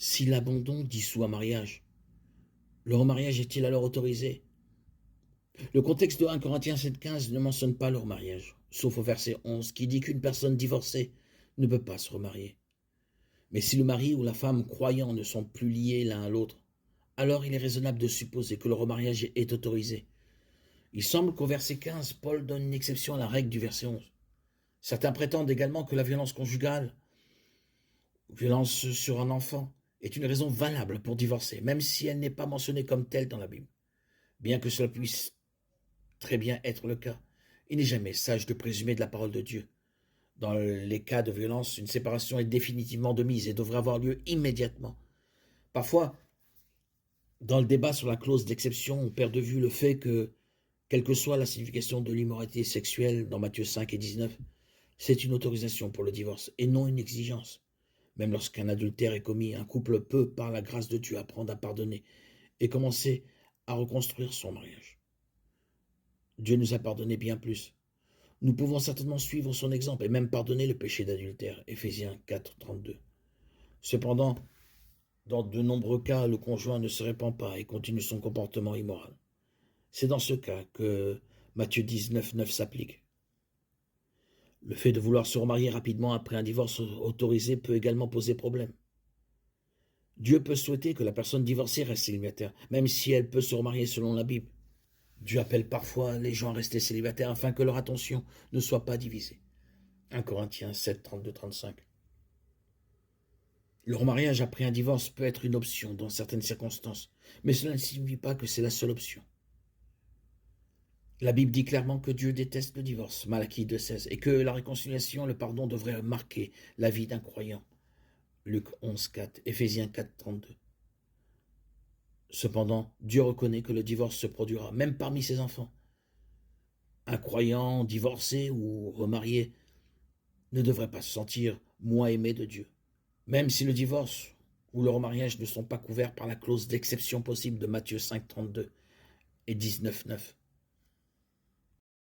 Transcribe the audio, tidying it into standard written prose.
Si l'abandon dissout un mariage, le remariage est-il alors autorisé? Le contexte de 1 Corinthiens 7,15 ne mentionne pas le remariage, sauf au verset 11 qui dit qu'une personne divorcée ne peut pas se remarier. Mais si le mari ou la femme croyants ne sont plus liés l'un à l'autre, alors il est raisonnable de supposer que le remariage est autorisé. Il semble qu'au verset 15, Paul donne une exception à la règle du verset 11. Certains prétendent également que la violence conjugale, violence sur un enfant, est une raison valable pour divorcer, même si elle n'est pas mentionnée comme telle dans la Bible. Bien que cela puisse très bien être le cas, il n'est jamais sage de présumer de la parole de Dieu. Dans les cas de violence, une séparation est définitivement de mise et devrait avoir lieu immédiatement. Parfois, dans le débat sur la clause d'exception, on perd de vue le fait que, quelle que soit la signification de l'immoralité sexuelle dans Matthieu 5 et 19, c'est une autorisation pour le divorce et non une exigence. Même lorsqu'un adultère est commis, un couple peut, par la grâce de Dieu, apprendre à pardonner et commencer à reconstruire son mariage. Dieu nous a pardonné bien plus. Nous pouvons certainement suivre son exemple et même pardonner le péché d'adultère. Éphésiens 4, 32. Cependant, dans de nombreux cas, le conjoint ne se répand pas et continue son comportement immoral. C'est dans ce cas que Matthieu 19, 9 s'applique. Le fait de vouloir se remarier rapidement après un divorce autorisé peut également poser problème. Dieu peut souhaiter que la personne divorcée reste célibataire, même si elle peut se remarier selon la Bible. Dieu appelle parfois les gens à rester célibataires afin que leur attention ne soit pas divisée. 1 Corinthiens 7, 32, 35. Le remariage après un divorce peut être une option dans certaines circonstances, mais cela ne signifie pas que c'est la seule option. La Bible dit clairement que Dieu déteste le divorce, Malachie 2,16, et que la réconciliation et le pardon devraient marquer la vie d'un croyant, Luc 11, 4, Éphésiens 4, 32. Cependant, Dieu reconnaît que le divorce se produira, même parmi ses enfants. Un croyant divorcé ou remarié ne devrait pas se sentir moins aimé de Dieu, même si le divorce ou le remariage ne sont pas couverts par la clause d'exception possible de Matthieu 5, 32 et 19, 9.